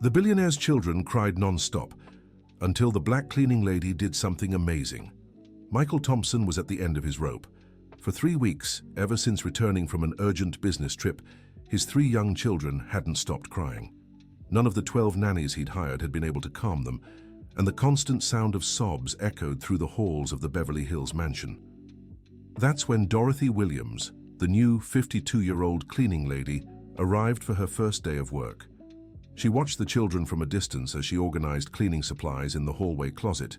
The Billionaire's children cried non-stop until the black cleaning lady did something amazing. Michael Thompson was at the end of his rope. For 3 weeks, ever since returning from an urgent business trip, his 3 young children hadn't stopped crying. None of the 12 nannies he'd hired had been able to calm them, and the constant sound of sobs echoed through the halls of the Beverly Hills mansion. That's when Dorothy Williams, the new 52-year-old cleaning lady, arrived for her first day of work. She watched the children from a distance as she organized cleaning supplies in the hallway closet.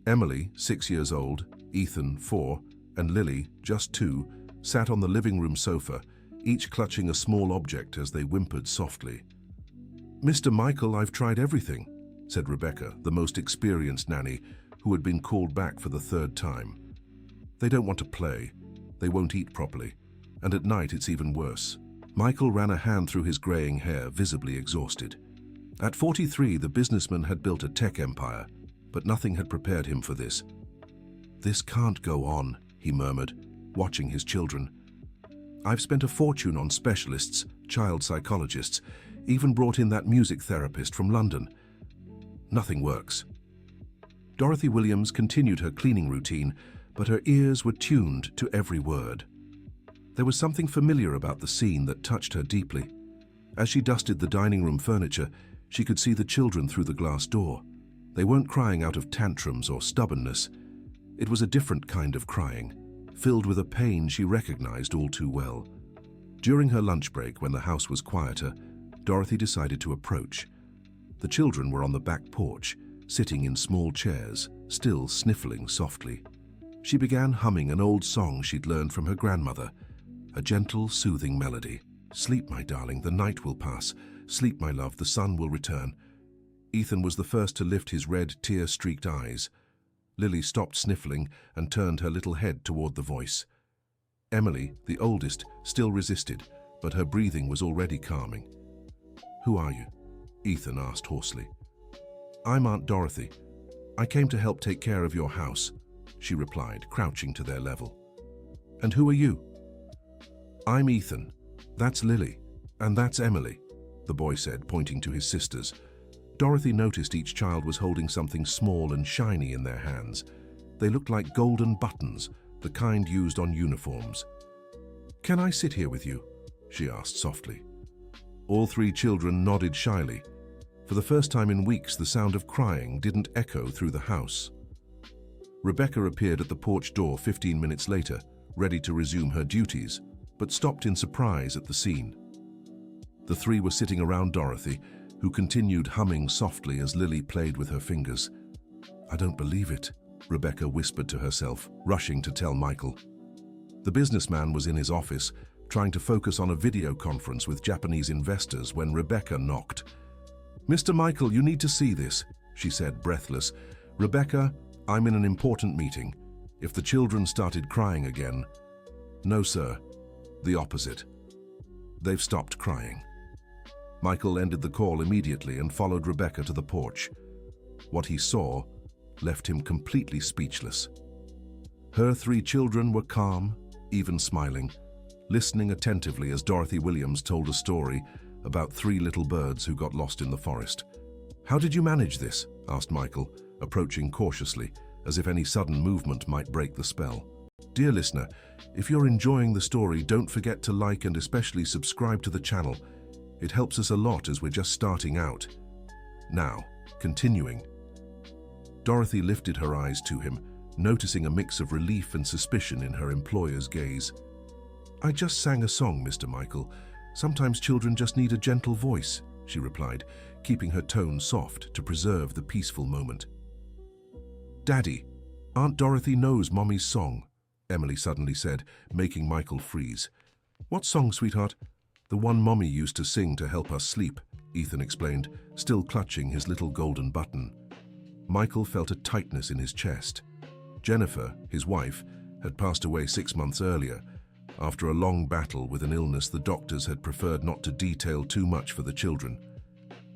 Emily, 6 years old, Ethan, 4, and Lily, just 2, sat on the living room sofa, each clutching a small object as they whimpered softly. "Mr. Michael, I've tried everything," said Rebecca, the most experienced nanny, who had been called back for the 3rd time. "They don't want to play, they won't eat properly, and at night it's even worse." Michael ran a hand through his graying hair, visibly exhausted. At 43, the businessman had built a tech empire, but nothing had prepared him for this. "This can't go on," he murmured, watching his children. "I've spent a fortune on specialists, child psychologists, even brought in that music therapist from London. Nothing works." Dorothy Williams continued her cleaning routine, but her ears were tuned to every word. There was something familiar about the scene that touched her deeply. As she dusted the dining room furniture, she could see the children through the glass door. They weren't crying out of tantrums or stubbornness. It was a different kind of crying, filled with a pain she recognized all too well. During her lunch break, when the house was quieter, Dorothy decided to approach. The children were on the back porch, sitting in small chairs, still sniffling softly. She began humming an old song she'd learned from her grandmother, a gentle, soothing melody. "Sleep, my darling, the night will pass. Sleep, my love, the sun will return." Ethan was the first to lift his red, tear-streaked eyes. Lily stopped sniffling and turned her little head toward the voice. Emily, the oldest, still resisted, but her breathing was already calming. "Who are you?" Ethan asked hoarsely. "I'm Aunt Dorothy. I came to help take care of your house," she replied, crouching to their level. "And who are you?" "I'm Ethan. That's Lily. And that's Emily," the boy said, pointing to his sisters. Dorothy noticed each child was holding something small and shiny in their hands. They looked like golden buttons, the kind used on uniforms. "Can I sit here with you?" she asked softly. All 3 children nodded shyly. For the first time in weeks, the sound of crying didn't echo through the house. Rebecca appeared at the porch door 15 minutes later, ready to resume her duties, but stopped in surprise at the scene. The 3 were sitting around Dorothy, who continued humming softly as Lily played with her fingers. "I don't believe it," Rebecca whispered to herself, rushing to tell Michael. The businessman was in his office, trying to focus on a video conference with Japanese investors when Rebecca knocked. "Mr. Michael, you need to see this," she said, breathless. "Rebecca, I'm in an important meeting. If the children started crying again..." "No, sir. The opposite. They've stopped crying." Michael ended the call immediately and followed Rebecca to the porch. What he saw left him completely speechless. Her 3 children were calm, even smiling, listening attentively as Dorothy Williams told a story about 3 little birds who got lost in the forest. "How did you manage this?" asked Michael, approaching cautiously, as if any sudden movement might break the spell. Dear listener, if you're enjoying the story, don't forget to like and especially subscribe to the channel. It helps us a lot as we're just starting out. Now, continuing. Dorothy lifted her eyes to him, noticing a mix of relief and suspicion in her employer's gaze. "I just sang a song, Mr. Michael. Sometimes children just need a gentle voice," she replied, keeping her tone soft to preserve the peaceful moment. "Daddy, Aunt Dorothy knows Mommy's song," Emily suddenly said, making Michael freeze. "What song, sweetheart?" "The one Mommy used to sing to help us sleep," Ethan explained, still clutching his little golden button. Michael felt a tightness in his chest. Jennifer, his wife, had passed away 6 months earlier, after a long battle with an illness the doctors had preferred not to detail too much for the children.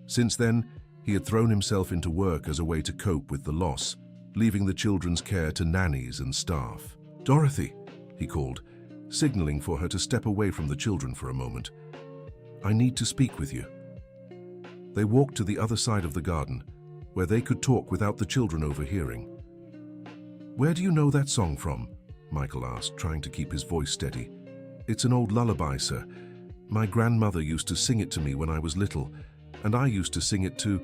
Since then, he had thrown himself into work as a way to cope with the loss, leaving the children's care to nannies and staff. "Dorothy," he called, signaling for her to step away from the children for a moment. "I need to speak with you." They walked to the other side of the garden, where they could talk without the children overhearing. "Where do you know that song from?" Michael asked, trying to keep his voice steady. "It's an old lullaby, sir. My grandmother used to sing it to me when I was little, and I used to sing it to—"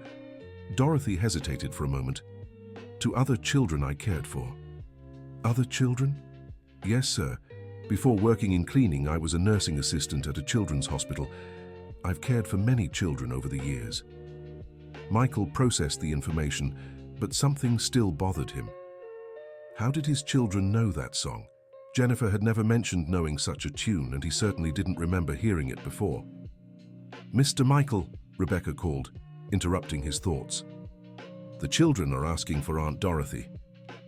Dorothy hesitated for a moment. "To other children I cared for." "Other children?" "Yes, sir. Before working in cleaning, I was a nursing assistant at a children's hospital. I've cared for many children over the years." Michael processed the information, but something still bothered him. How did his children know that song? Jennifer had never mentioned knowing such a tune, and he certainly didn't remember hearing it before. "Mr. Michael," Rebecca called, interrupting his thoughts. "The children are asking for Aunt Dorothy."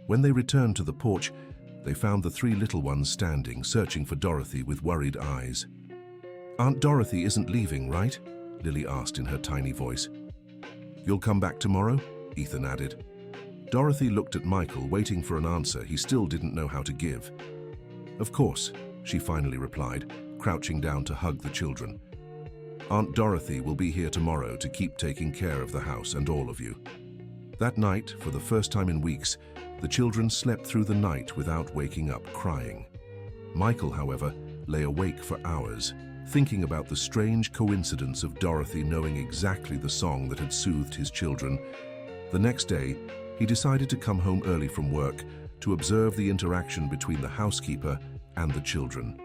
When they returned to the porch, they found the three little ones standing, searching for Dorothy with worried eyes. "Aunt Dorothy isn't leaving, right?" Lily asked in her tiny voice. "You'll come back tomorrow?" Ethan added. Dorothy looked at Michael, waiting for an answer he still didn't know how to give. "Of course," she finally replied, crouching down to hug the children. "Aunt Dorothy will be here tomorrow to keep taking care of the house and all of you." That night, for the first time in weeks, the children slept through the night without waking up crying. Michael, however, lay awake for hours, thinking about the strange coincidence of Dorothy knowing exactly the song that had soothed his children. The next day, he decided to come home early from work to observe the interaction between the housekeeper and the children.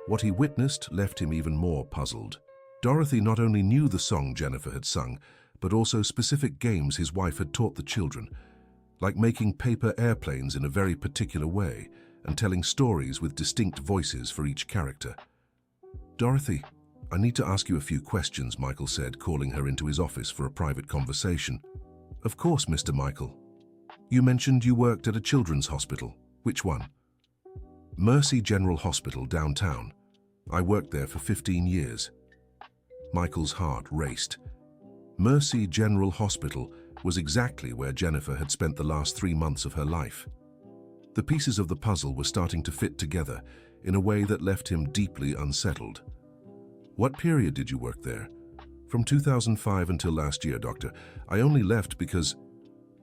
What he witnessed left him even more puzzled. Dorothy not only knew the song Jennifer had sung, but also specific games his wife had taught the children, like making paper airplanes in a very particular way and telling stories with distinct voices for each character. "Dorothy, I need to ask you a few questions," Michael said, calling her into his office for a private conversation. "Of course, Mr. Michael. You mentioned you worked at a children's hospital. Which one?" "Mercy General Hospital downtown. I worked there for 15 years. Michael's heart raced. Mercy General Hospital was exactly where Jennifer had spent the last 3 months of her life. The pieces of the puzzle were starting to fit together in a way that left him deeply unsettled. "What period did you work there?" "From 2005 until last year, doctor. I only left because—"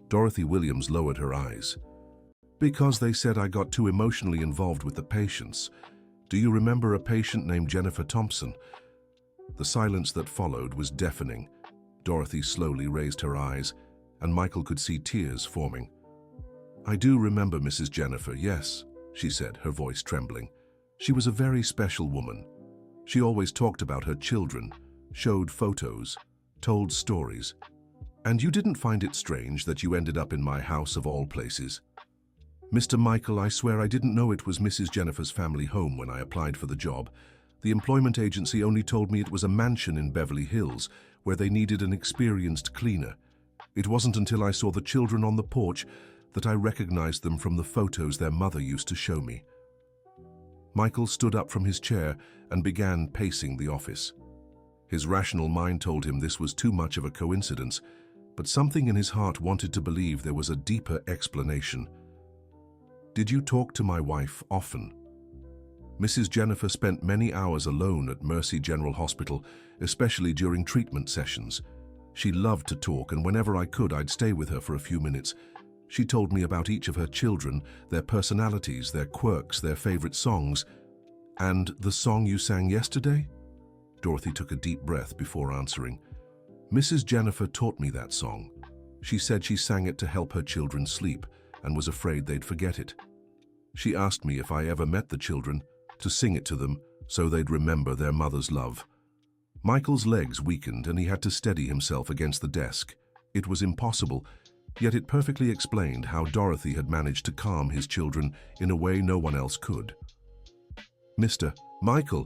Dorothy Williams lowered her eyes. "Because they said I got too emotionally involved with the patients. Do you remember a patient named Jennifer Thompson?" The silence that followed was deafening. Dorothy slowly raised her eyes, and Michael could see tears forming. "I do remember Mrs. Jennifer, yes," she said, her voice trembling. "She was a very special woman. She always talked about her children, showed photos, told stories. And you didn't find it strange that you ended up in my house of all places?" "Mr. Michael, I swear I didn't know it was Mrs. Jennifer's family home when I applied for the job. The employment agency only told me it was a mansion in Beverly Hills where they needed an experienced cleaner. It wasn't until I saw the children on the porch that I recognized them from the photos their mother used to show me." Michael stood up from his chair and began pacing the office. His rational mind told him this was too much of a coincidence, but something in his heart wanted to believe there was a deeper explanation. "Did you talk to my wife often?" Mrs. Jennifer spent many hours alone at Mercy General Hospital, especially during treatment sessions. She loved to talk, and whenever I could, I'd stay with her for a few minutes. She told me about each of her children, their personalities, their quirks, their favorite songs. "And the song you sang yesterday?" Dorothy took a deep breath before answering. "Mrs. Jennifer taught me that song. She said she sang it to help her children sleep and was afraid they'd forget it. She asked me if I ever met the children to sing it to them so they'd remember their mother's love." Michael's legs weakened and he had to steady himself against the desk. It was impossible, yet it perfectly explained how Dorothy had managed to calm his children in a way no one else could. "Mr. Michael,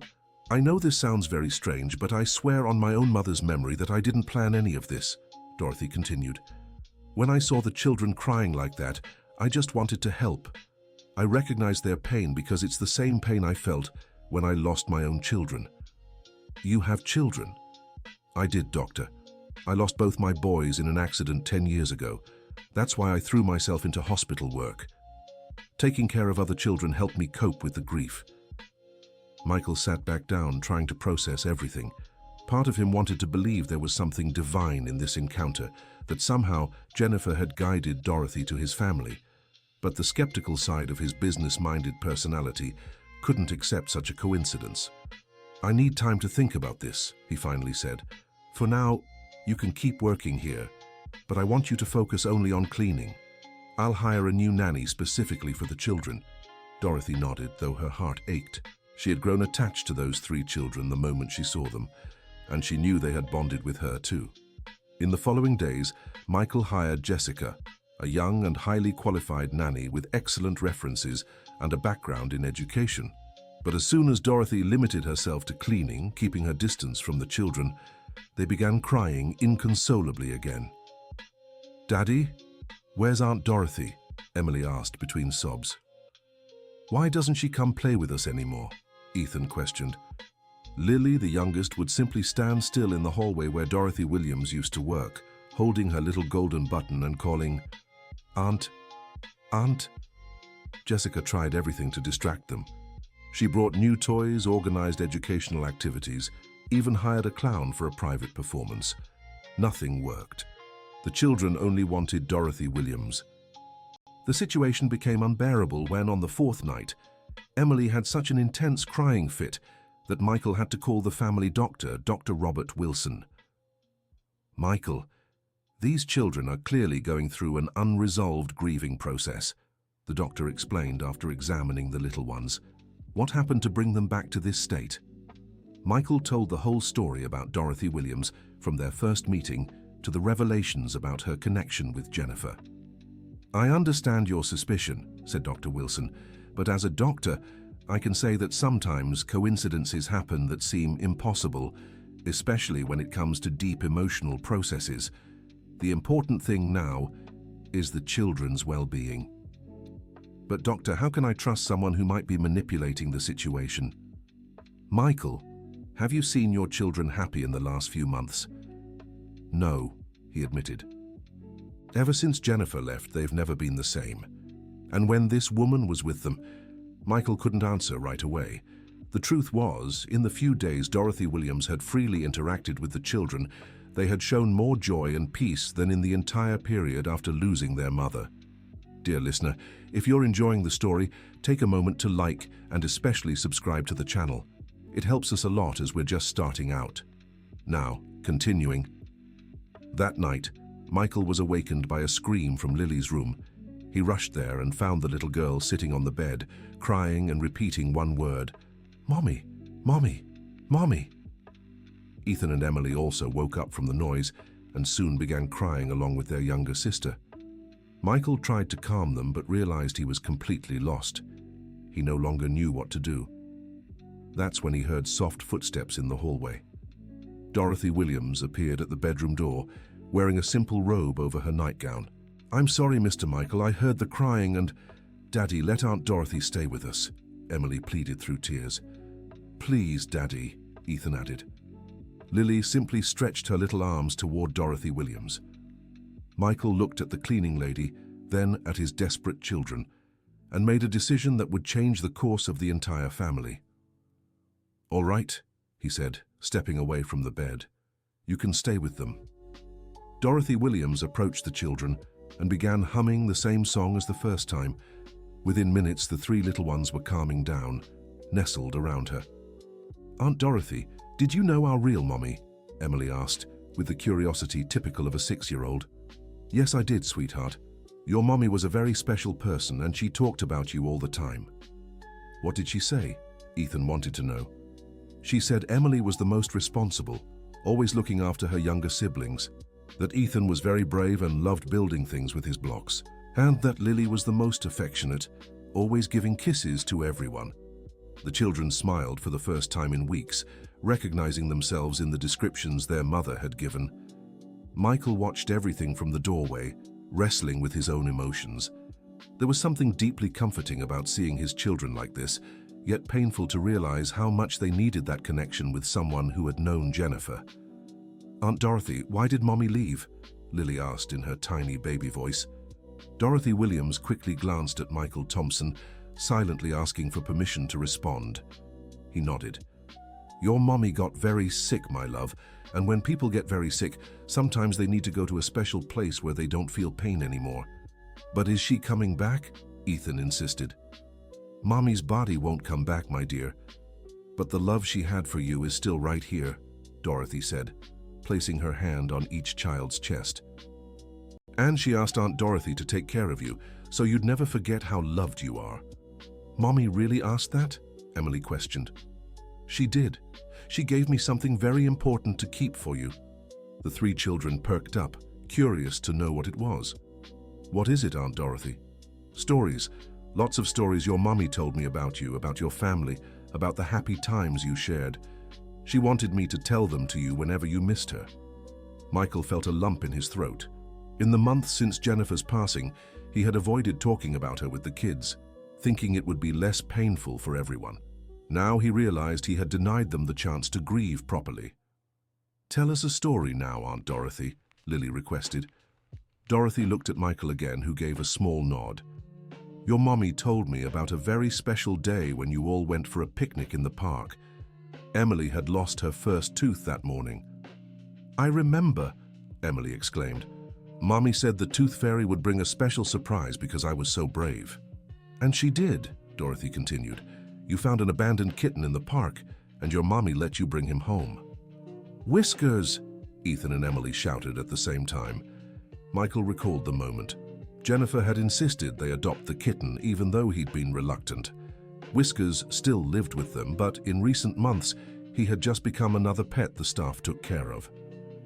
I know this sounds very strange, but I swear on my own mother's memory that I didn't plan any of this," Dorothy continued. "When I saw the children crying like that, I just wanted to help. I recognized their pain because it's the same pain I felt when I lost my own children." "You have children?" "I did, doctor. I lost both my boys in an accident 10 years ago. That's why I threw myself into hospital work. Taking care of other children helped me cope with the grief." Michael sat back down, trying to process everything. Part of him wanted to believe there was something divine in this encounter, that somehow Jennifer had guided Dorothy to his family. But the skeptical side of his business-minded personality couldn't accept such a coincidence. "I need time to think about this," he finally said. "For now, you can keep working here, but I want you to focus only on cleaning. I'll hire a new nanny specifically for the children." Dorothy nodded, though her heart ached. She had grown attached to those 3 children the moment she saw them, and she knew they had bonded with her too. In the following days, Michael hired Jessica, a young and highly qualified nanny with excellent references and a background in education. But as soon as Dorothy limited herself to cleaning, keeping her distance from the children, they began crying inconsolably again. "Daddy, where's Aunt Dorothy?" Emily asked between sobs. "Why doesn't she come play with us anymore?" Ethan questioned. Lily, the youngest, would simply stand still in the hallway where Dorothy Williams used to work, holding her little golden button and calling, "Aunt, Aunt." Jessica tried everything to distract them. She brought new toys, organized educational activities, even hired a clown for a private performance. Nothing worked. The children only wanted Dorothy Williams. The situation became unbearable when, on the 4th night, Emily had such an intense crying fit that Michael had to call the family doctor, Dr. Robert Wilson. "Michael, these children are clearly going through an unresolved grieving process," the doctor explained after examining the little ones. "What happened to bring them back to this state?" Michael told the whole story about Dorothy Williams, from their first meeting to the revelations about her connection with Jennifer. "I understand your suspicion," said Dr. Wilson, "but as a doctor, I can say that sometimes coincidences happen that seem impossible, especially when it comes to deep emotional processes. The important thing now is the children's well-being." "But doctor, how can I trust someone who might be manipulating the situation?" "Michael, have you seen your children happy in the last few months?" "No," he admitted. "Ever since Jennifer left, they've never been the same. And when this woman was with them," Michael couldn't answer right away. The truth was, in the few days Dorothy Williams had freely interacted with the children, they had shown more joy and peace than in the entire period after losing their mother. Dear listener, if you're enjoying the story, take a moment to like and especially subscribe to the channel. It helps us a lot as we're just starting out. Now, continuing. That night, Michael was awakened by a scream from Lily's room. He rushed there and found the little girl sitting on the bed, crying and repeating one word, "Mommy, Mommy, Mommy." Ethan and Emily also woke up from the noise and soon began crying along with their younger sister. Michael tried to calm them but realized he was completely lost. He no longer knew what to do. That's when he heard soft footsteps in the hallway. Dorothy Williams appeared at the bedroom door, wearing a simple robe over her nightgown. "I'm sorry, Mr. Michael, I heard the crying and—" "Daddy, let Aunt Dorothy stay with us," Emily pleaded through tears. "Please, Daddy," Ethan added. Lily simply stretched her little arms toward Dorothy Williams. Michael looked at the cleaning lady, then at his desperate children, and made a decision that would change the course of the entire family. "All right," he said, stepping away from the bed. "You can stay with them." Dorothy Williams approached the children and began humming the same song as the first time. Within minutes, the 3 little ones were calming down, nestled around her. "Aunt Dorothy, did you know our real mommy?" Emily asked, with the curiosity typical of a 6-year-old. "Yes, I did, sweetheart. Your mommy was a very special person and she talked about you all the time." "What did she say?" Ethan wanted to know. "She said Emily was the most responsible, always looking after her younger siblings, that Ethan was very brave and loved building things with his blocks, and that Lily was the most affectionate, always giving kisses to everyone." The children smiled for the first time in weeks, recognizing themselves in the descriptions their mother had given. Michael watched everything from the doorway, wrestling with his own emotions. There was something deeply comforting about seeing his children like this, yet painful to realize how much they needed that connection with someone who had known Jennifer. "Aunt Dorothy, why did Mommy leave?" Lily asked in her tiny baby voice. Dorothy Williams quickly glanced at Michael Thompson, silently asking for permission to respond. He nodded. Your mommy got very sick, my love, and when people get very sick, sometimes they need to go to a special place where they don't feel pain anymore. But is she coming back? Ethan insisted. Mommy's body won't come back, my dear. But the love she had for you is still right here, Dorothy said, placing her hand on each child's chest. And she asked Aunt Dorothy to take care of you, so you'd never forget how loved you are. Mommy really asked that? Emily questioned. She did. She gave me something very important to keep for you. The three children perked up, curious to know what it was. What is it, Aunt Dorothy? Stories. Lots of stories your mommy told me about you, about your family, about the happy times you shared. She wanted me to tell them to you whenever you missed her. Michael felt a lump in his throat. In the months since Jennifer's passing, he had avoided talking about her with the kids, thinking it would be less painful for everyone. Now he realized he had denied them the chance to grieve properly. Tell us a story now, Aunt Dorothy, Lily requested. Dorothy looked at Michael again, who gave a small nod. Your mommy told me about a very special day when you all went for a picnic in the park. Emily had lost her first tooth that morning. I remember, Emily exclaimed. Mommy said the tooth fairy would bring a special surprise because I was so brave. And she did, Dorothy continued. You found an abandoned kitten in the park, and your mommy let you bring him home. Whiskers! Ethan and Emily shouted at the same time. Michael recalled the moment. Jennifer had insisted they adopt the kitten even though he'd been reluctant. Whiskers still lived with them, but in recent months he had just become another pet the staff took care of.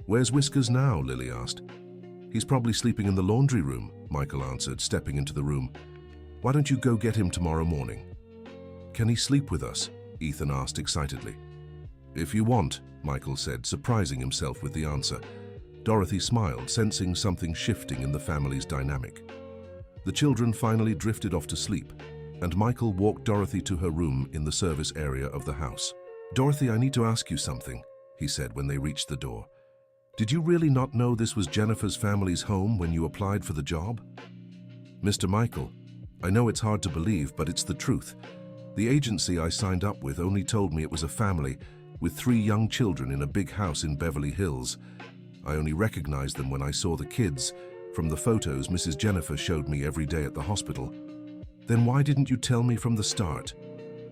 Where's Whiskers now? Lily asked. He's probably sleeping in the laundry room, Michael answered, stepping into the room. Why don't you go get him tomorrow morning? Can he sleep with us? Ethan asked excitedly. If you want, Michael said, surprising himself with the answer. Dorothy smiled, sensing something shifting in the family's dynamic. The children finally drifted off to sleep, and Michael walked Dorothy to her room in the service area of the house. Dorothy, I need to ask you something, he said when they reached the door. Did you really not know this was Jennifer's family's home when you applied for the job? Mr. Michael, I know it's hard to believe, but it's the truth. The agency I signed up with only told me it was a family with 3 young children in a big house in Beverly Hills. I only recognized them when I saw the kids from the photos Mrs. Jennifer showed me every day at the hospital. Then why didn't you tell me from the start?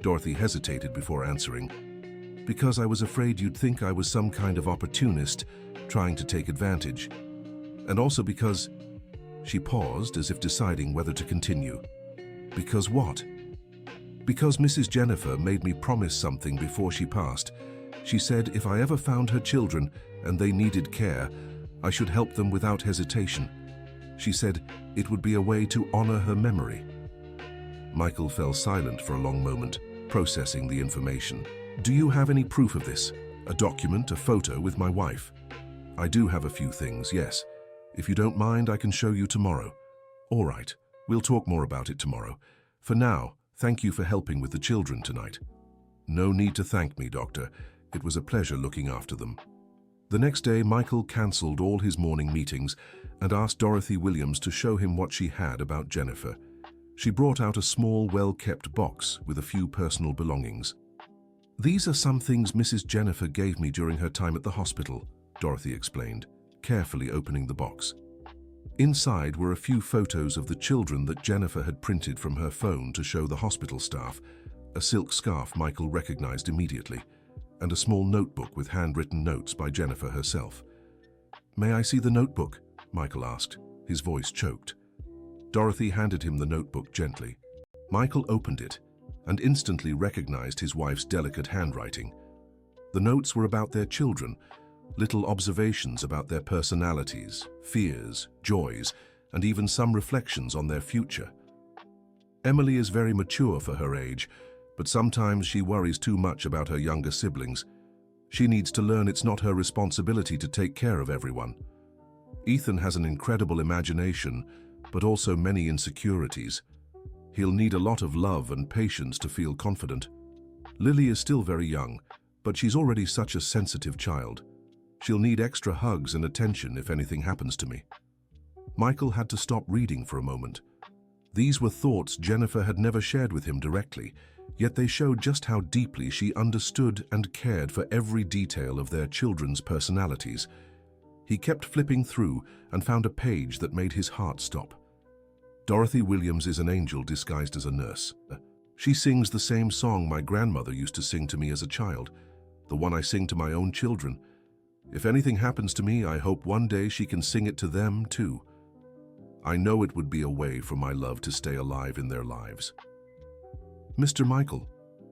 Dorothy hesitated before answering. Because I was afraid you'd think I was some kind of opportunist trying to take advantage. And also because... She paused as if deciding whether to continue. Because what? Because Mrs. Jennifer made me promise something before she passed. She said if I ever found her children and they needed care, I should help them without hesitation. She said it would be a way to honor her memory. Michael fell silent for a long moment, processing the information. Do you have any proof of this? A document, a photo with my wife? I do have a few things, yes. If you don't mind, I can show you tomorrow. All right, we'll talk more about it tomorrow. For now, thank you for helping with the children tonight. No need to thank me, Doctor. It was a pleasure looking after them. The next day, Michael cancelled all his morning meetings and asked Dorothy Williams to show him what she had about Jennifer. She brought out a small, well-kept box with a few personal belongings. These are some things Mrs. Jennifer gave me during her time at the hospital, Dorothy explained, carefully opening the box. Inside were a few photos of the children that Jennifer had printed from her phone to show the hospital staff, a silk scarf Michael recognized immediately, and a small notebook with handwritten notes by Jennifer herself. May I see the notebook? Michael asked, his voice choked. Dorothy handed him the notebook gently. Michael opened it and instantly recognized his wife's delicate handwriting. The notes were about their children, little observations about their personalities, fears, joys, and even some reflections on their future. Emily is very mature for her age, but sometimes she worries too much about her younger siblings. She needs to learn it's not her responsibility to take care of everyone. Ethan has an incredible imagination, but also many insecurities. He'll need a lot of love and patience to feel confident. Lily is still very young, but she's already such a sensitive child. She'll need extra hugs and attention if anything happens to me. Michael had to stop reading for a moment. These were thoughts Jennifer had never shared with him directly, yet they showed just how deeply she understood and cared for every detail of their children's personalities. He kept flipping through and found a page that made his heart stop. Dorothy Williams is an angel disguised as a nurse. She sings the same song my grandmother used to sing to me as a child, the one I sing to my own children. If anything happens to me, I hope one day she can sing it to them too. I know it would be a way for my love to stay alive in their lives. "Mr. Michael,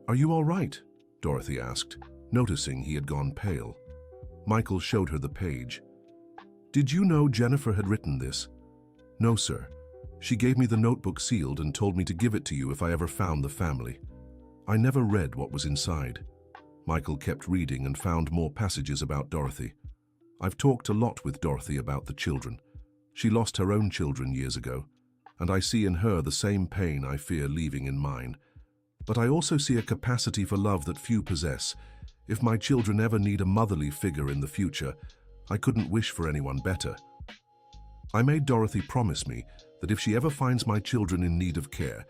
are you all right?" Dorothy asked, noticing he had gone pale. Michael showed her the page. "Did you know Jennifer had written this?" "No, sir. She gave me the notebook sealed and told me to give it to you if I ever found the family. I never read what was inside." Michael kept reading and found more passages about Dorothy. "I've talked a lot with Dorothy about the children. She lost her own children years ago, and I see in her the same pain I fear leaving in mine. But I also see a capacity for love that few possess. If my children ever need a motherly figure in the future, I couldn't wish for anyone better. I made Dorothy promise me that if she ever finds my children in need of care,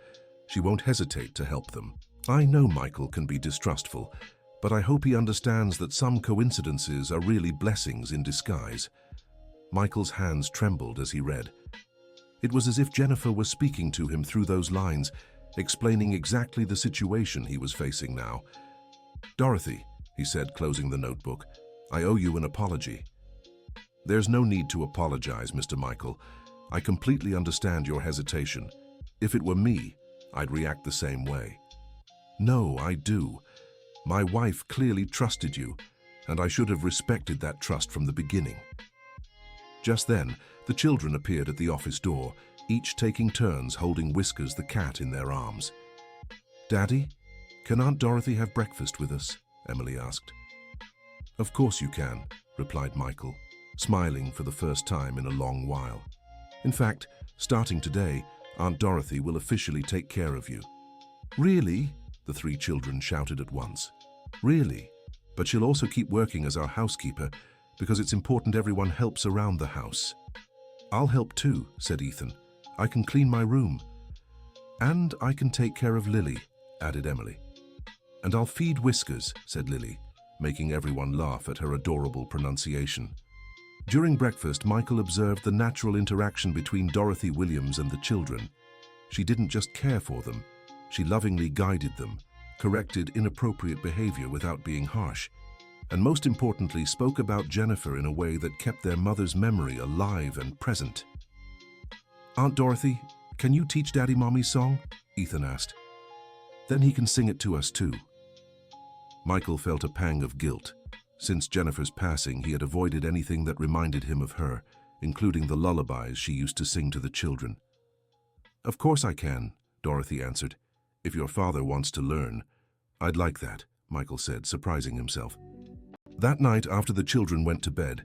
she won't hesitate to help them. I know Michael can be distrustful, but I hope he understands that some coincidences are really blessings in disguise." Michael's hands trembled as he read. It was as if Jennifer was speaking to him through those lines, explaining exactly the situation he was facing now. "Dorothy," he said, closing the notebook, "I owe you an apology." "There's no need to apologize, Mr. Michael. I completely understand your hesitation. If it were me, I'd react the same way." "No, I do. My wife clearly trusted you, and I should have respected that trust from the beginning." Just then, the children appeared at the office door, each taking turns holding Whiskers the cat in their arms. "Daddy, can Aunt Dorothy have breakfast with us?" Emily asked. "Of course you can," replied Michael, smiling for the first time in a long while. "In fact, starting today, Aunt Dorothy will officially take care of you." "Really?" the three children shouted at once. "Really, but she'll also keep working as our housekeeper because it's important everyone helps around the house." "I'll help too," said Ethan. "I can clean my room." "And I can take care of Lily," added Emily. "And I'll feed Whiskers," said Lily, making everyone laugh at her adorable pronunciation. During breakfast, Michael observed the natural interaction between Dorothy Williams and the children. She didn't just care for them, she lovingly guided them, corrected inappropriate behavior without being harsh, and most importantly spoke about Jennifer in a way that kept their mother's memory alive and present. "Aunt Dorothy, can you teach Daddy Mommy's song?" Ethan asked. "Then he can sing it to us too." Michael felt a pang of guilt. Since Jennifer's passing, he had avoided anything that reminded him of her, including the lullabies she used to sing to the children. "Of course I can," Dorothy answered. "If your father wants to learn." "I'd like that," Michael said, surprising himself. That night, after the children went to bed,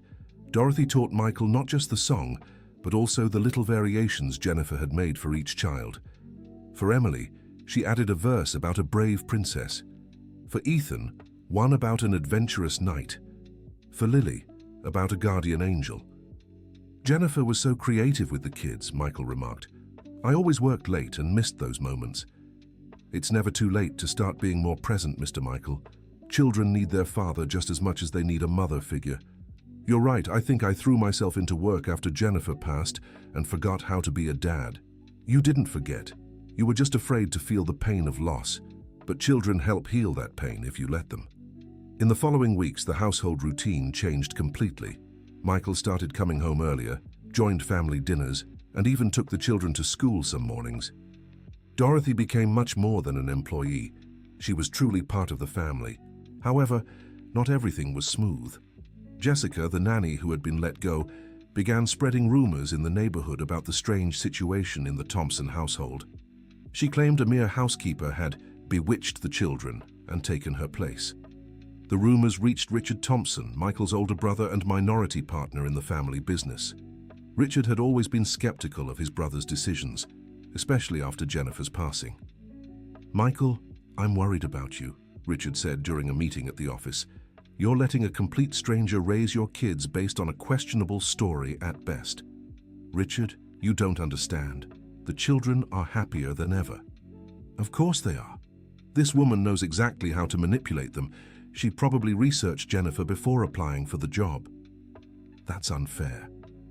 Dorothy taught Michael not just the song, but also the little variations Jennifer had made for each child. For Emily, she added a verse about a brave princess. For Ethan, one about an adventurous knight. For Lily, about a guardian angel. "Jennifer was so creative with the kids," Michael remarked. "I always worked late and missed those moments." "It's never too late to start being more present, Mr. Michael. Children need their father just as much as they need a mother figure. You're right, I think I threw myself into work after Jennifer passed and forgot how to be a dad. You didn't forget. You were just afraid to feel the pain of loss. But children help heal that pain if you let them." In the following weeks, the household routine changed completely. Michael started coming home earlier, joined family dinners, and even took the children to school some mornings. Dorothy became much more than an employee. She was truly part of the family. However, not everything was smooth. Jessica, the nanny who had been let go, began spreading rumors in the neighborhood about the strange situation in the Thompson household. She claimed a mere housekeeper had bewitched the children and taken her place. The rumors reached Richard Thompson, Michael's older brother and minority partner in the family business. Richard had always been skeptical of his brother's decisions, especially after Jennifer's passing. "Michael, I'm worried about you," Richard said during a meeting at the office. "You're letting a complete stranger raise your kids based on a questionable story at best." "Richard, you don't understand. The children are happier than ever." "Of course they are. This woman knows exactly how to manipulate them. She probably researched Jennifer before applying for the job. That's unfair.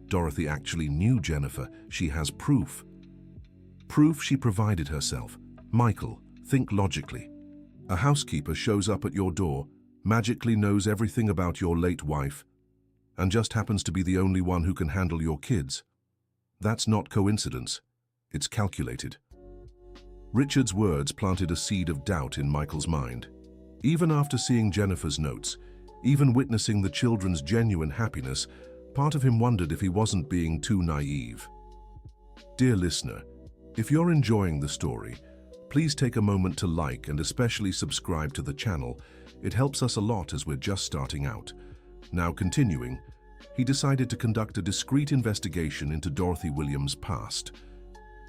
Dorothy actually knew Jennifer. She has proof. Proof she provided herself. Michael, think logically. A housekeeper shows up at your door, magically knows everything about your late wife, and just happens to be the only one who can handle your kids. That's not coincidence. It's calculated. Richard's words planted a seed of doubt in Michael's mind. Even after seeing Jennifer's notes, even witnessing the children's genuine happiness, part of him wondered if he wasn't being too naive. Dear listener, if you're enjoying the story, please take a moment to like and especially subscribe to the channel. It helps us a lot as we're just starting out. Now continuing, he decided to conduct a discreet investigation into Dorothy Williams' past.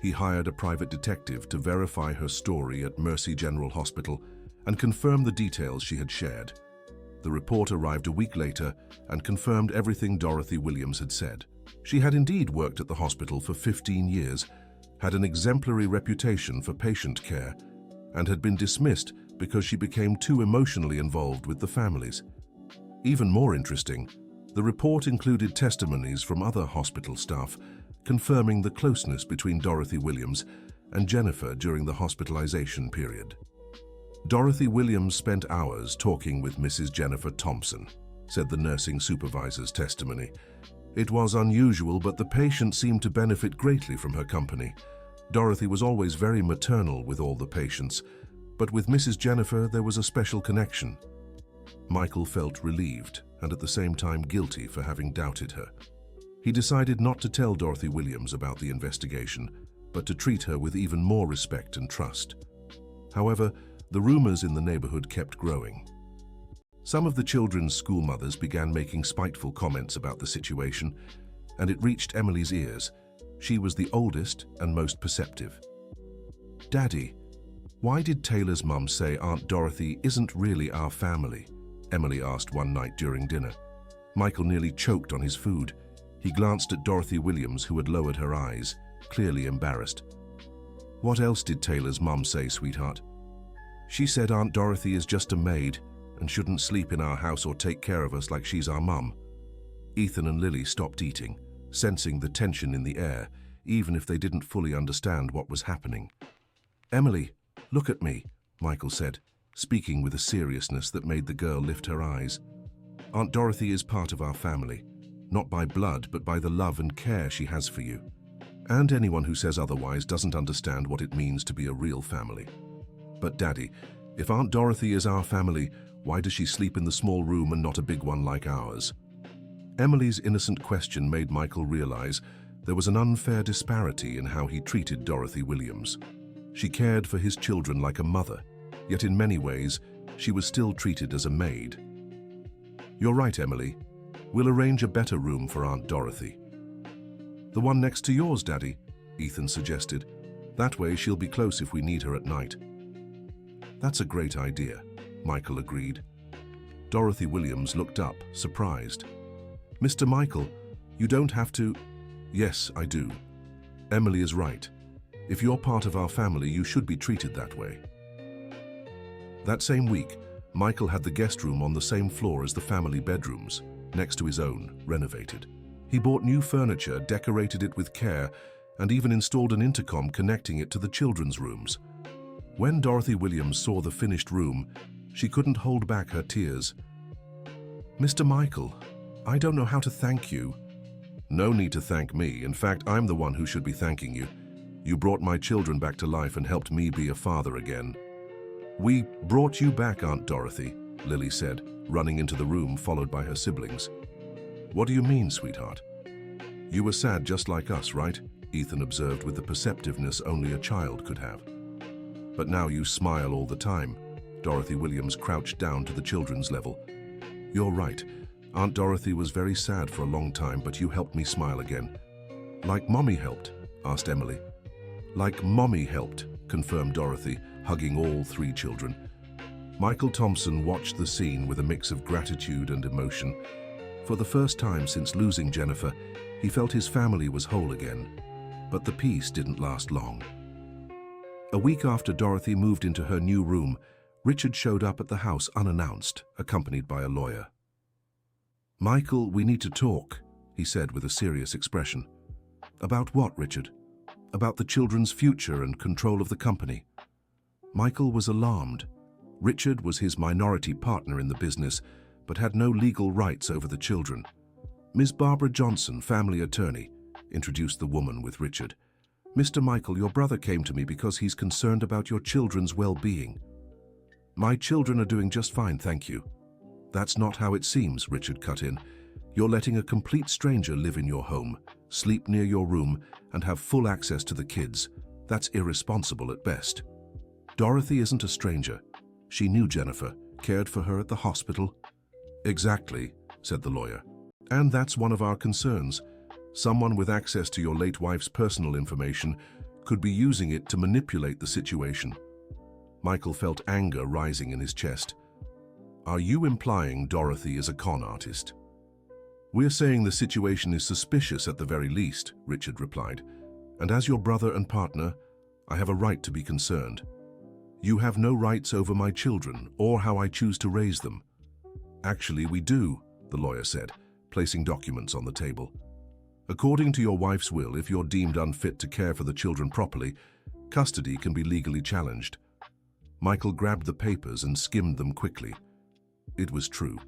He hired a private detective to verify her story at Mercy General Hospital and confirm the details she had shared. The report arrived a week later and confirmed everything Dorothy Williams had said. She had indeed worked at the hospital for 15 years, had an exemplary reputation for patient care, and had been dismissed because she became too emotionally involved with the families. Even more interesting, the report included testimonies from other hospital staff confirming the closeness between Dorothy Williams and Jennifer during the hospitalization period. Dorothy Williams spent hours talking with Mrs. Jennifer Thompson, said the nursing supervisor's testimony. It was unusual, but the patient seemed to benefit greatly from her company. Dorothy was always very maternal with all the patients, but with Mrs. Jennifer there was a special connection. Michael felt relieved and at the same time guilty for having doubted her. He decided not to tell Dorothy Williams about the investigation, but to treat her with even more respect and trust. However, the rumors in the neighborhood kept growing. Some of the children's school mothers began making spiteful comments about the situation, and it reached Emily's ears. She was the oldest and most perceptive. "Daddy, why did Taylor's mum say Aunt Dorothy isn't really our family?" Emily asked one night during dinner. Michael nearly choked on his food. He glanced at Dorothy Williams, who had lowered her eyes, clearly embarrassed. "What else did Taylor's mum say, sweetheart?" "She said Aunt Dorothy is just a maid and shouldn't sleep in our house or take care of us like she's our mum." Ethan and Lily stopped eating, sensing the tension in the air, even if they didn't fully understand what was happening. "Emily, look at me," Michael said, speaking with a seriousness that made the girl lift her eyes. "Aunt Dorothy is part of our family, not by blood, but by the love and care she has for you. And anyone who says otherwise doesn't understand what it means to be a real family." "But Daddy, if Aunt Dorothy is our family, why does she sleep in the small room and not a big one like ours?" Emily's innocent question made Michael realize there was an unfair disparity in how he treated Dorothy Williams. She cared for his children like a mother, yet in many ways, she was still treated as a maid. "You're right, Emily. We'll arrange a better room for Aunt Dorothy." "The one next to yours, Daddy," Ethan suggested. "That way she'll be close if we need her at night." "That's a great idea," Michael agreed. Dorothy Williams looked up, surprised. "Mr. Michael, you don't have to—" "Yes, I do. Emily is right. If you're part of our family, you should be treated that way." That same week, Michael had the guest room on the same floor as the family bedrooms, next to his own, renovated. He bought new furniture, decorated it with care, and even installed an intercom connecting it to the children's rooms. When Dorothy Williams saw the finished room, she couldn't hold back her tears. "Mr. Michael, I don't know how to thank you." "No need to thank me. In fact, I'm the one who should be thanking you. You brought my children back to life and helped me be a father again." "We brought you back, Aunt Dorothy," Lily said, running into the room followed by her siblings. "What do you mean, sweetheart?" "You were sad just like us, right?" Ethan observed with the perceptiveness only a child could have. "But now you smile all the time." Dorothy Williams crouched down to the children's level. "You're right. Aunt Dorothy was very sad for a long time, but you helped me smile again." "Like Mommy helped?" asked Emily. "Like Mommy helped," confirmed Dorothy, hugging all three children. Michael Thompson watched the scene with a mix of gratitude and emotion. For the first time since losing Jennifer, he felt his family was whole again. But the peace didn't last long. A week after Dorothy moved into her new room, Richard showed up at the house unannounced, accompanied by a lawyer. "Michael, we need to talk," he said with a serious expression. "About what, Richard?" "About the children's future and control of the company." Michael was alarmed. Richard was his minority partner in the business, but had no legal rights over the children. "Ms. Barbara Johnson, family attorney," introduced the woman with Richard. "Mr. Michael, your brother came to me because he's concerned about your children's well-being." "My children are doing just fine, thank you." "That's not how it seems," Richard cut in. "You're letting a complete stranger live in your home, sleep near your room, and have full access to the kids. That's irresponsible at best." "Dorothy isn't a stranger. She knew Jennifer, cared for her at the hospital." "Exactly," said the lawyer. "And that's one of our concerns. Someone with access to your late wife's personal information could be using it to manipulate the situation." Michael felt anger rising in his chest. "Are you implying Dorothy is a con artist?" "We're saying the situation is suspicious at the very least," Richard replied. "And as your brother and partner, I have a right to be concerned." "You have no rights over my children or how I choose to raise them." "Actually, we do," the lawyer said, placing documents on the table. "According to your wife's will, if you're deemed unfit to care for the children properly, custody can be legally challenged." Michael grabbed the papers and skimmed them quickly. It was true.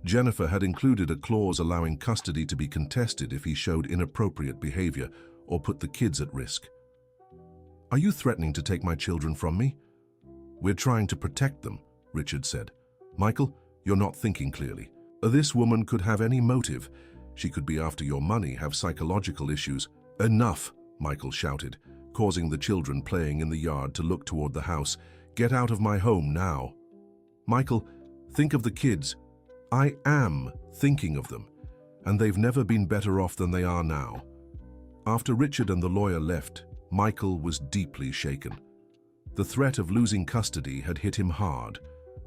Jennifer had included a clause allowing custody to be contested if he showed inappropriate behavior or put the kids at risk. "Are you threatening to take my children from me?" "We're trying to protect them," Richard said. "Michael, you're not thinking clearly. This woman could have any motive. She could be after your money, have psychological issues." "Enough," Michael shouted, causing the children playing in the yard to look toward the house. "Get out of my home now." "Michael, think of the kids." "I am thinking of them, and they've never been better off than they are now." After Richard and the lawyer left, Michael was deeply shaken. The threat of losing custody had hit him hard.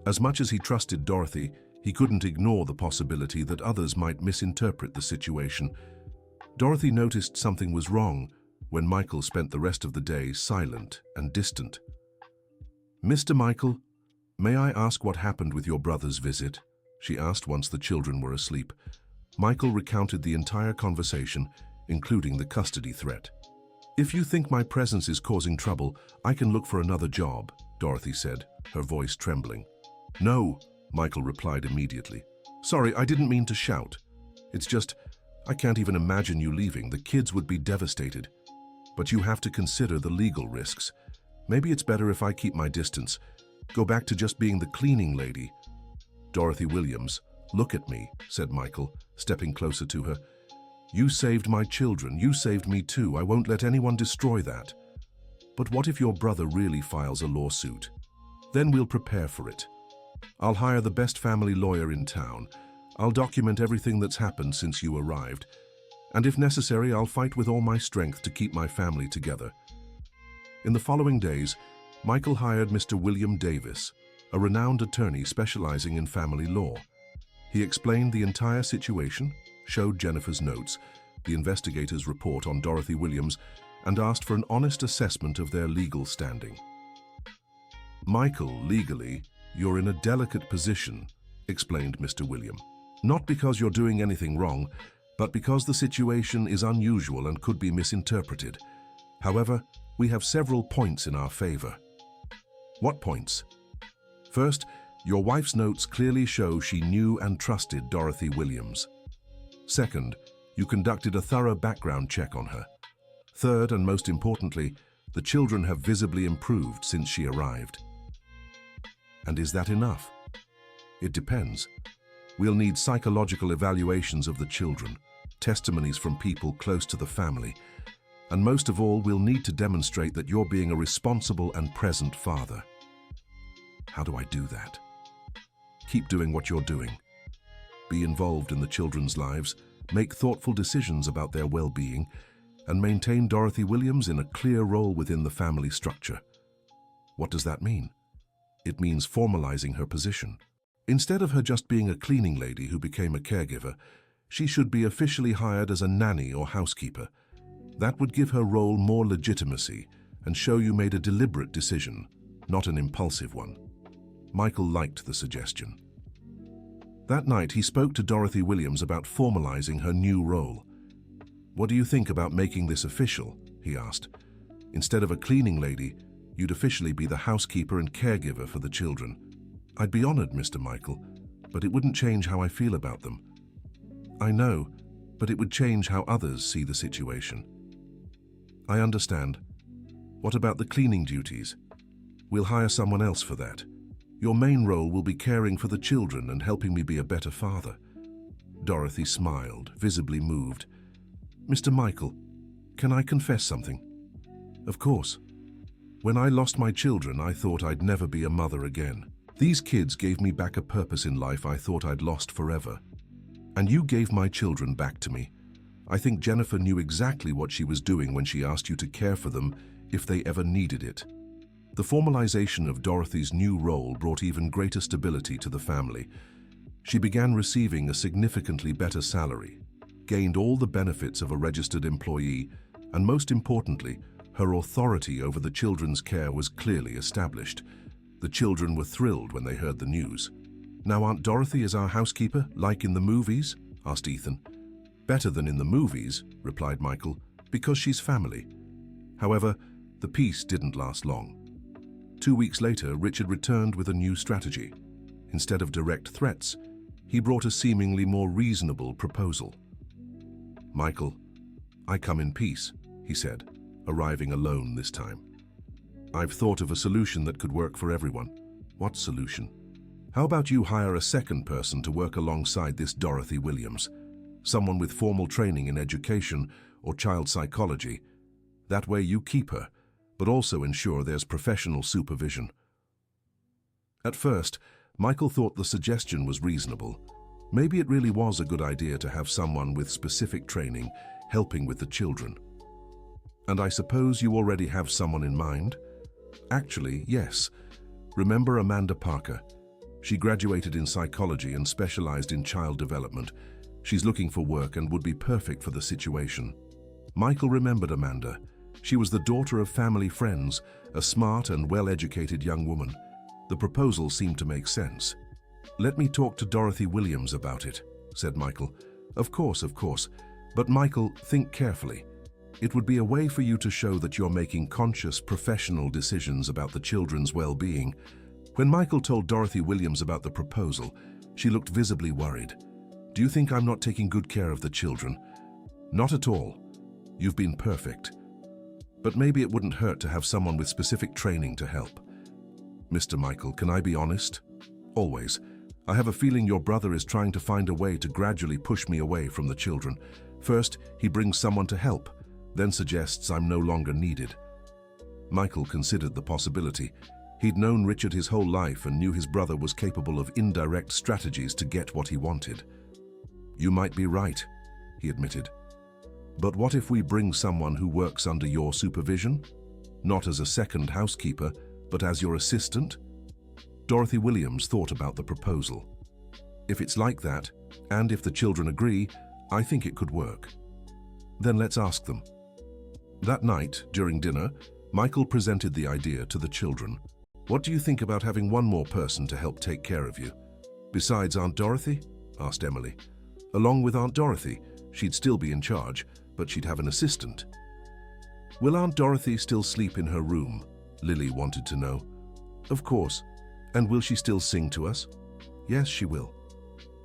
As much as he trusted Dorothy, he couldn't ignore the possibility that others might misinterpret the situation. Dorothy noticed something was wrong when Michael spent the rest of the day silent and distant. "Mr. Michael, may I ask what happened with your brother's visit?" she asked once the children were asleep. Michael recounted the entire conversation, including the custody threat. "If you think my presence is causing trouble, I can look for another job," Dorothy said, her voice trembling. "No," Michael replied immediately. "Sorry, I didn't mean to shout. It's just, I can't even imagine you leaving. The kids would be devastated. But you have to consider the legal risks. Maybe it's better if I keep my distance. Go back to just being the cleaning lady." "Dorothy Williams, look at me," said Michael, stepping closer to her. "You saved my children. You saved me too. I won't let anyone destroy that. But what if your brother really files a lawsuit? Then we'll prepare for it. I'll hire the best family lawyer in town. I'll document everything that's happened since you arrived. And if necessary, I'll fight with all my strength to keep my family together." In the following days, Michael hired Mr. William Davis, a renowned attorney specializing in family law. He explained the entire situation, showed Jennifer's notes, the investigator's report on Dorothy Williams, and asked for an honest assessment of their legal standing. "Michael, legally, you're in a delicate position," explained Mr. William. "Not because you're doing anything wrong, but because the situation is unusual and could be misinterpreted. However, we have several points in our favor." "What points?" "First, your wife's notes clearly show she knew and trusted Dorothy Williams. Second, you conducted a thorough background check on her. Third, and most importantly, the children have visibly improved since she arrived." "And is that enough?" "It depends. We'll need psychological evaluations of the children, testimonies from people close to the family, and most of all, we'll need to demonstrate that you're being a responsible and present father." "How do I do that?" "Keep doing what you're doing. Be involved in the children's lives, make thoughtful decisions about their well-being, and maintain Dorothy Williams in a clear role within the family structure." "What does that mean?" "It means formalizing her position. Instead of her just being a cleaning lady who became a caregiver, she should be officially hired as a nanny or housekeeper. That would give her role more legitimacy and show you made a deliberate decision, not an impulsive one. Michael liked the suggestion. That night, he spoke to Dorothy Williams about formalizing her new role. "What do you think about making this official?" he asked. "Instead of a cleaning lady, you'd officially be the housekeeper and caregiver for the children." "I'd be honored, Mr. Michael, but it wouldn't change how I feel about them." "I know, but it would change how others see the situation." "I understand. What about the cleaning duties?" "We'll hire someone else for that. Your main role will be caring for the children and helping me be a better father." Dorothy smiled, visibly moved. "Mr. Michael, can I confess something?" "Of course. When I lost my children, I thought I'd never be a mother again. These kids gave me back a purpose in life I thought I'd lost forever. And you gave my children back to me. I think Jennifer knew exactly what she was doing when she asked you to care for them if they ever needed it." The formalization of Dorothy's new role brought even greater stability to the family. She began receiving a significantly better salary, gained all the benefits of a registered employee, and most importantly, her authority over the children's care was clearly established. The children were thrilled when they heard the news. "Now Aunt Dorothy is our housekeeper, like in the movies?" asked Ethan. "Better than in the movies," replied Michael, "because she's family." However, the peace didn't last long. 2 weeks later, Richard returned with a new strategy. Instead of direct threats, he brought a seemingly more reasonable proposal. "Michael, I come in peace," he said, arriving alone this time. "I've thought of a solution that could work for everyone." "What solution?" "How about you hire a second person to work alongside this Dorothy Williams? Someone with formal training in education or child psychology. That way you keep her, but also ensure there's professional supervision." At first, Michael thought the suggestion was reasonable. Maybe it really was a good idea to have someone with specific training helping with the children. "And I suppose you already have someone in mind?" "Actually, yes. Remember Amanda Parker? She graduated in psychology and specialized in child development. She's looking for work and would be perfect for the situation." Michael remembered Amanda. She was the daughter of family friends, a smart and well-educated young woman. The proposal seemed to make sense. "Let me talk to Dorothy Williams about it," said Michael. Of course. But Michael, think carefully. It would be a way for you to show that you're making conscious, professional decisions about the children's well-being." When Michael told Dorothy Williams about the proposal, she looked visibly worried. "Do you think I'm not taking good care of the children?" "Not at all. You've been perfect. But maybe it wouldn't hurt to have someone with specific training to help." "Mr. Michael, can I be honest?" "Always. I have a feeling your brother is trying to find a way to gradually push me away from the children. First, he brings someone to help, then suggests I'm no longer needed." Michael considered the possibility. He'd known Richard his whole life and knew his brother was capable of indirect strategies to get what he wanted. "You might be right," he admitted. "But what if we bring someone who works under your supervision? Not as a second housekeeper, but as your assistant?" Dorothy Williams thought about the proposal. "If it's like that, and if the children agree, I think it could work." "Then let's ask them." That night, during dinner, Michael presented the idea to the children. "What do you think about having one more person to help take care of you?" "Besides Aunt Dorothy?" asked Emily. "Along with Aunt Dorothy, she'd still be in charge, but she'd have an assistant." "Will Aunt Dorothy still sleep in her room?" Lily wanted to know. "Of course. And will she still sing to us?" "Yes, she will."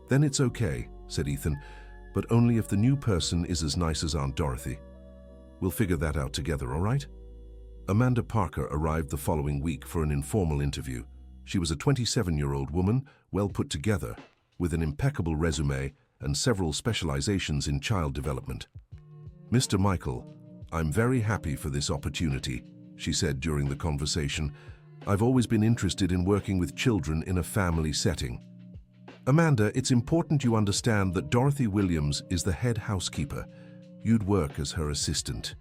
"Then it's okay," said Ethan, "but only if the new person is as nice as Aunt Dorothy. We'll figure that out together, all right?" Amanda Parker arrived the following week for an informal interview. She was a 27-year-old woman, well put together, with an impeccable resume and several specializations in child development. "Mr. Michael, I'm very happy for this opportunity," she said during the conversation. "I've always been interested in working with children in a family setting." "Amanda, it's important you understand that Dorothy Williams is the head housekeeper. You'd work as her assistant."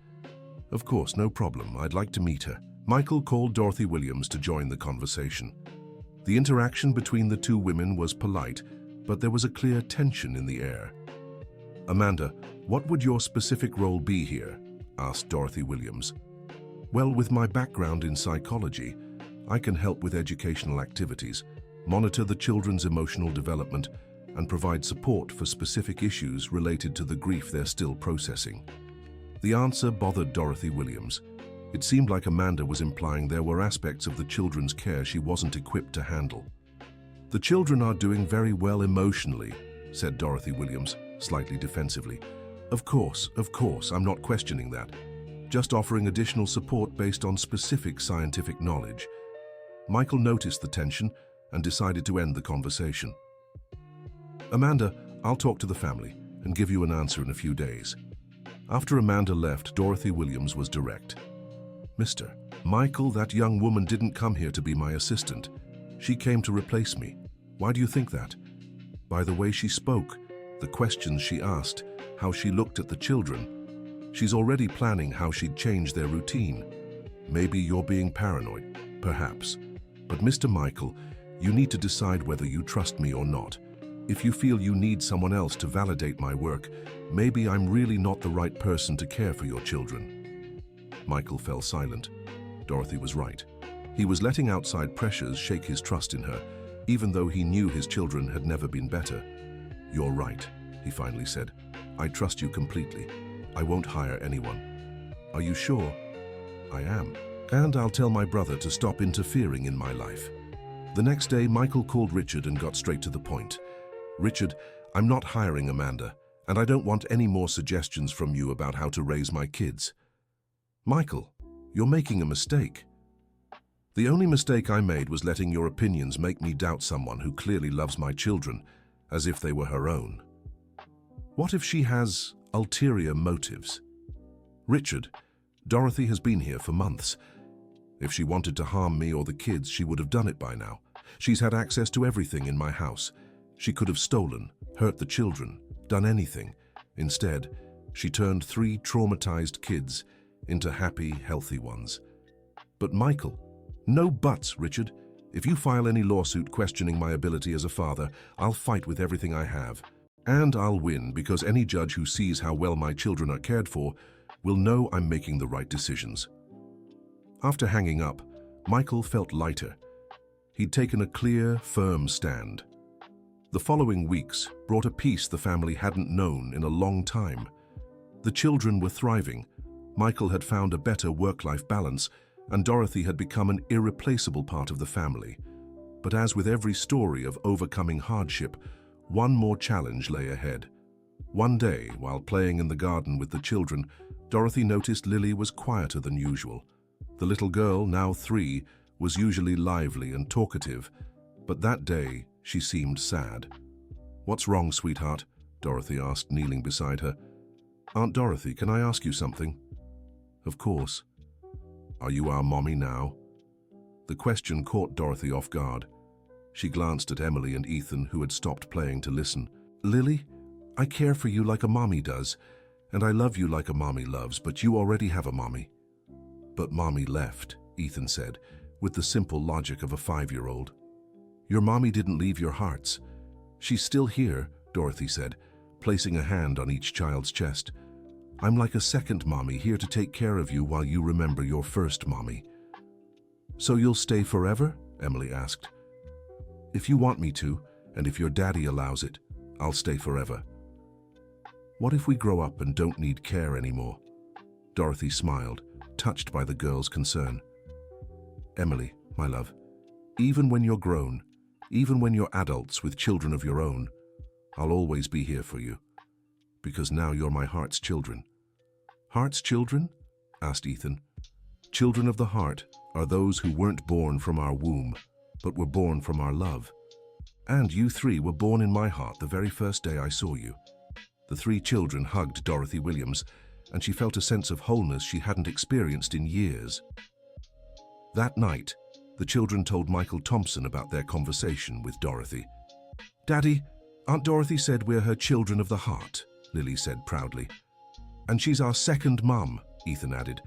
"Of course, no problem. I'd like to meet her." Michael called Dorothy Williams to join the conversation. The interaction between the two women was polite, but there was a clear tension in the air. "Amanda, what would your specific role be here?" asked Dorothy Williams. Well, with my background in psychology, I can help with educational activities, monitor the children's emotional development, and provide support for specific issues related to the grief they're still processing. The answer bothered Dorothy Williams. It seemed like Amanda was implying there were aspects of the children's care she wasn't equipped to handle. "The children are doing very well emotionally," said Dorothy Williams, slightly defensively. Of course, I'm not questioning that. Just offering additional support based on specific scientific knowledge." Michael noticed the tension and decided to end the conversation. "Amanda, I'll talk to the family and give you an answer in a few days." After Amanda left, Dorothy Williams was direct. "Mr. Michael, that young woman didn't come here to be my assistant. She came to replace me. Why do you think that? By the way she spoke, the questions she asked, how she looked at the children. She's already planning how she'd change their routine. Maybe you're being paranoid, perhaps. But Mr. Michael, you need to decide whether you trust me or not. If you feel you need someone else to validate my work, maybe I'm really not the right person to care for your children." Michael fell silent. Dorothy was right. He was letting outside pressures shake his trust in her, even though he knew his children had never been better. "You're right," he finally said. "I trust you completely. I won't hire anyone." "Are you sure?" "I am. And I'll tell my brother to stop interfering in my life." The next day, Michael called Richard and got straight to the point. "Richard, I'm not hiring Amanda, and I don't want any more suggestions from you about how to raise my kids." "Michael, you're making a mistake." "The only mistake I made was letting your opinions make me doubt someone who clearly loves my children, as if they were her own. What if she has ulterior motives?" "Richard, Dorothy has been here for months. If she wanted to harm me or the kids, she would have done it by now. She's had access to everything in my house. She could have stolen, hurt the children, done anything. Instead, she turned 3 traumatized kids into happy, healthy ones." "But Michael—" "No buts, Richard. If you file any lawsuit questioning my ability as a father, I'll fight with everything I have. And I'll win, because any judge who sees how well my children are cared for will know I'm making the right decisions." After hanging up, Michael felt lighter. He'd taken a clear, firm stand. The following weeks brought a peace the family hadn't known in a long time. The children were thriving. Michael had found a better work-life balance, and Dorothy had become an irreplaceable part of the family. But as with every story of overcoming hardship, one more challenge lay ahead. One day, while playing in the garden with the children, Dorothy noticed Lily was quieter than usual. The little girl, now 3, was usually lively and talkative, but that day she seemed sad. "What's wrong, sweetheart?" Dorothy asked, kneeling beside her. "Aunt Dorothy, can I ask you something?" "Of course." "Are you our mommy now?" The question caught Dorothy off guard. She glanced at Emily and Ethan, who had stopped playing to listen. "Lily, I care for you like a mommy does, and I love you like a mommy loves, but you already have a mommy." "But mommy left," Ethan said, with the simple logic of a 5-year-old. "Your mommy didn't leave your hearts. She's still here," Dorothy said, placing a hand on each child's chest. "I'm like a second mommy, here to take care of you while you remember your first mommy." "So you'll stay forever?" Emily asked. "If you want me to, and if your daddy allows it, I'll stay forever." "What if we grow up and don't need care anymore?" Dorothy smiled, touched by the girl's concern. "Emily, my love, even when you're grown, even when you're adults with children of your own, I'll always be here for you. Because now you're my heart's children." "Heart's children?" asked Ethan. "Children of the heart are those who weren't born from our womb, but were born from our love. And you 3 were born in my heart the very first day I saw you." The 3 children hugged Dorothy Williams, and she felt a sense of wholeness she hadn't experienced in years. That night, the children told Michael Thompson about their conversation with Dorothy. "Daddy, Aunt Dorothy said we're her children of the heart," Lily said proudly. "And she's our second mum," Ethan added.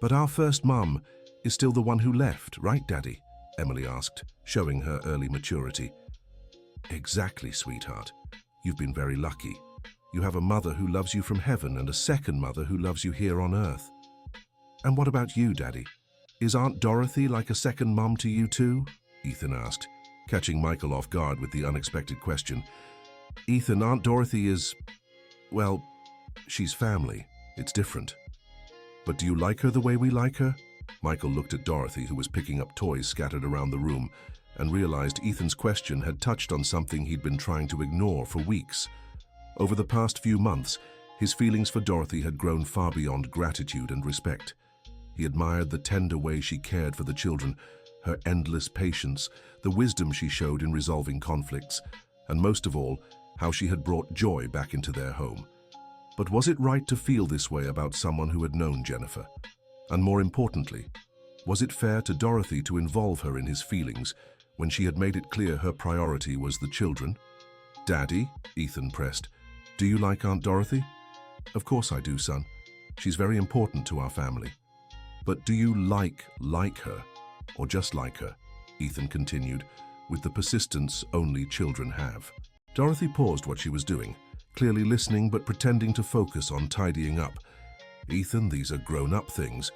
"But our first mum is still the one who left, right, Daddy?" Emily asked, showing her early maturity. "Exactly, sweetheart. You've been very lucky. You have a mother who loves you from heaven and a second mother who loves you here on earth." And what about you, Daddy? Is Aunt Dorothy like a second mum to you too? Ethan asked, catching Michael off guard with the unexpected question. Ethan, Aunt Dorothy is, well, she's family. It's different. But do you like her the way we like her? Michael looked at Dorothy, who was picking up toys scattered around the room, and realized Ethan's question had touched on something he'd been trying to ignore for weeks. Over the past few months, his feelings for Dorothy had grown far beyond gratitude and respect. He admired the tender way she cared for the children, her endless patience, the wisdom she showed in resolving conflicts, and most of all, how she had brought joy back into their home. But was it right to feel this way about someone who had known Jennifer? And more importantly, was it fair to Dorothy to involve her in his feelings when she had made it clear her priority was the children? Daddy, Ethan pressed, do you like Aunt Dorothy? Of course I do, son. She's very important to our family. But do you like her, or just like her? Ethan continued, with the persistence only children have. Dorothy paused what she was doing, clearly listening but pretending to focus on tidying up. Ethan, these are grown-up things.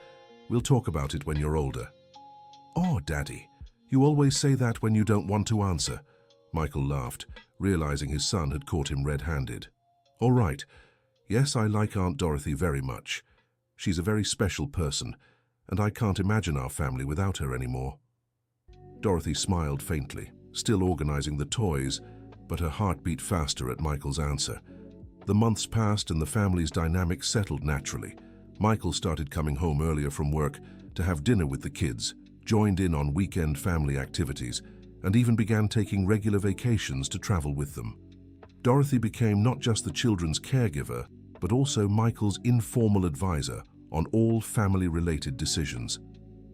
We'll talk about it when you're older. Oh, Daddy, you always say that when you don't want to answer. Michael laughed, realizing his son had caught him red-handed. All right. Yes, I like Aunt Dorothy very much. She's a very special person, and I can't imagine our family without her anymore. Dorothy smiled faintly, still organizing the toys, but her heart beat faster at Michael's answer. The months passed and the family's dynamics settled naturally. Michael started coming home earlier from work to have dinner with the kids, joined in on weekend family activities, and even began taking regular vacations to travel with them. Dorothy became not just the children's caregiver, but also Michael's informal advisor on all family-related decisions.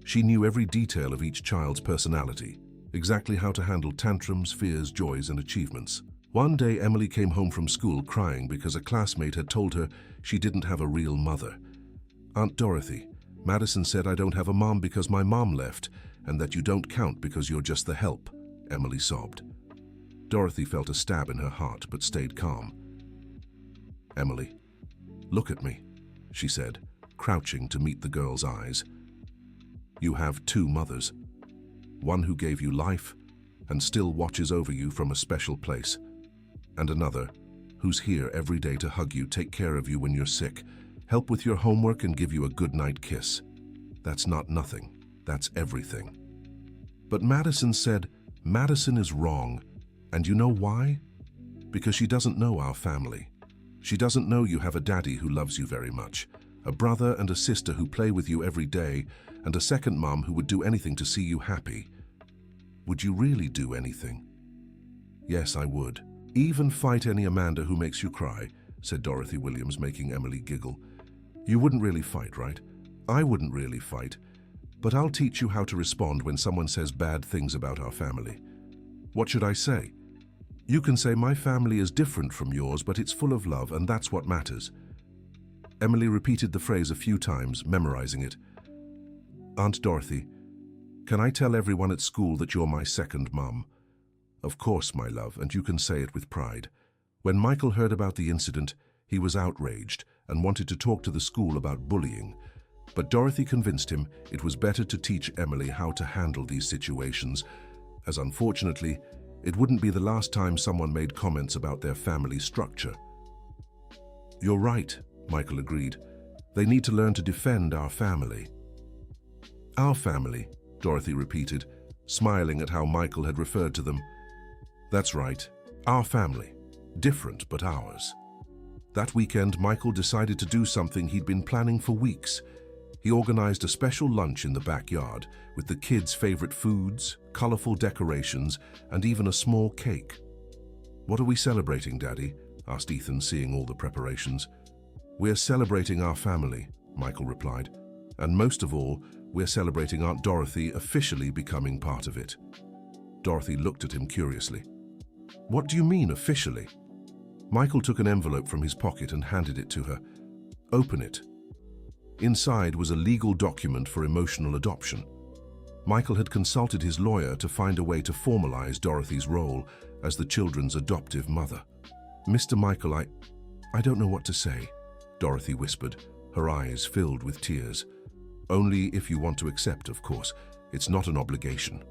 She knew every detail of each child's personality, exactly how to handle tantrums, fears, joys, and achievements. One day, Emily came home from school crying because a classmate had told her she didn't have a real mother. Aunt Dorothy, Madison said I don't have a mom because my mom left, and that you don't count because you're just the help, Emily sobbed. Dorothy felt a stab in her heart, but stayed calm. Emily, look at me, she said, crouching to meet the girl's eyes. You have two mothers, one who gave you life and still watches over you from a special place, and another who's here every day to hug you, take care of you when you're sick, help with your homework, and give you a goodnight kiss. That's not nothing, that's everything. But Madison said, Madison is wrong, and you know why? Because she doesn't know our family. She doesn't know you have a daddy who loves you very much, a brother and a sister who play with you every day, and a second mom who would do anything to see you happy. Would you really do anything? Yes, I would. Even fight any Amanda who makes you cry, said Dorothy Williams, making Emily giggle. You wouldn't really fight, right? I wouldn't really fight, but I'll teach you how to respond when someone says bad things about our family. What should I say? You can say my family is different from yours, but it's full of love, and that's what matters. Emily repeated the phrase a few times, memorizing it. Aunt Dorothy, can I tell everyone at school that you're my second mum? Of course, my love, and you can say it with pride. When Michael heard about the incident, he was outraged and wanted to talk to the school about bullying. But Dorothy convinced him it was better to teach Emily how to handle these situations, as unfortunately, it wouldn't be the last time someone made comments about their family structure. You're right, Michael agreed. They need to learn to defend our family. Our family, Dorothy repeated, smiling at how Michael had referred to them. That's right, our family. Different, but ours. That weekend, Michael decided to do something he'd been planning for weeks. He organized a special lunch in the backyard with the kids' favorite foods, colorful decorations, and even a small cake. What are we celebrating, Daddy? Asked Ethan, seeing all the preparations. We're celebrating our family, Michael replied. And most of all, we're celebrating Aunt Dorothy officially becoming part of it. Dorothy looked at him curiously. What do you mean, officially? Michael took an envelope from his pocket and handed it to her. Open it. Inside was a legal document for emotional adoption. Michael had consulted his lawyer to find a way to formalize Dorothy's role as the children's adoptive mother. Mr. Michael, I don't know what to say, Dorothy whispered, her eyes filled with tears. Only if you want to accept, of course. It's not an obligation.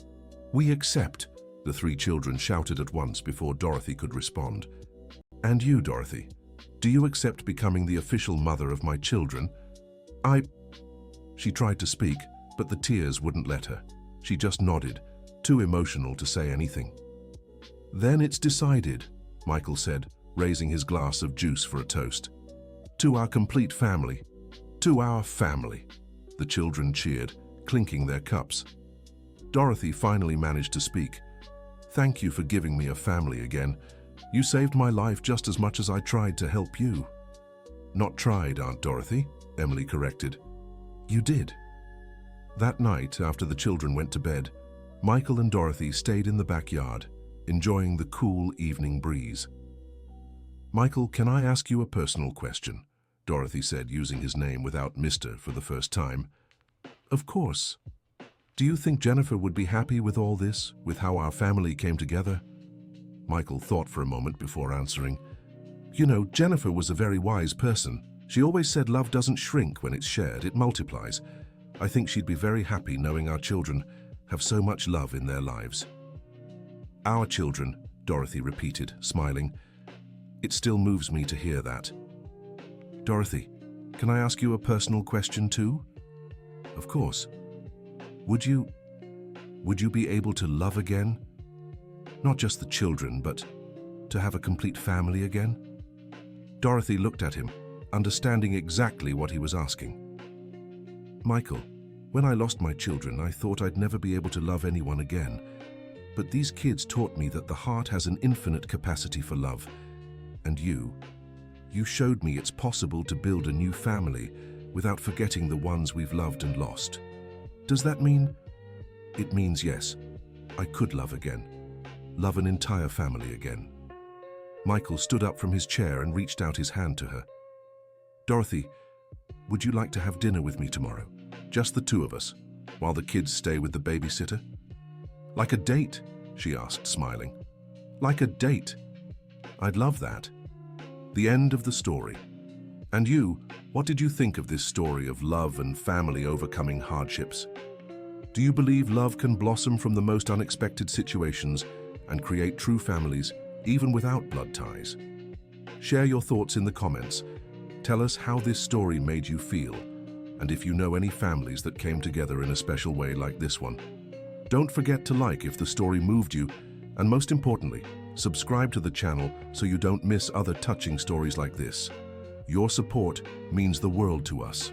We accept, the three children shouted at once before Dorothy could respond. And you, Dorothy, do you accept becoming the official mother of my children? She tried to speak, but the tears wouldn't let her. She just nodded, too emotional to say anything. Then it's decided, Michael said, raising his glass of juice for a toast. To our complete family. To our family. The children cheered, clinking their cups. Dorothy finally managed to speak. Thank you for giving me a family again. You saved my life just as much as I tried to help you. Not tried, Aunt Dorothy, Emily corrected. You did. That night, after the children went to bed, Michael and Dorothy stayed in the backyard, enjoying the cool evening breeze. Michael, can I ask you a personal question? Dorothy said, using his name without Mr. for the first time. Of course. Do you think Jennifer would be happy with all this, with how our family came together? Michael thought for a moment before answering. You know, Jennifer was a very wise person. She always said love doesn't shrink when it's shared, it multiplies. I think she'd be very happy knowing our children have so much love in their lives. Our children, Dorothy repeated, smiling. It still moves me to hear that. Dorothy, can I ask you a personal question too? Of course. Would you be able to love again? Not just the children, but to have a complete family again? Dorothy looked at him, understanding exactly what he was asking. Michael, when I lost my children, I thought I'd never be able to love anyone again. But these kids taught me that the heart has an infinite capacity for love. And you showed me it's possible to build a new family without forgetting the ones we've loved and lost. Does that mean? It means yes, I could love again. Love an entire family again. Michael stood up from his chair and reached out his hand to her. Dorothy, would you like to have dinner with me tomorrow? Just the two of us, while the kids stay with the babysitter? Like a date? She asked, smiling. Like a date. I'd love that. The end of the story. And you, what did you think of this story of love and family overcoming hardships? Do you believe love can blossom from the most unexpected situations and create true families, even without blood ties? Share your thoughts in the comments. Tell us how this story made you feel, and if you know any families that came together in a special way like this one. Don't forget to like if the story moved you, and most importantly, subscribe to the channel so you don't miss other touching stories like this. Your support means the world to us.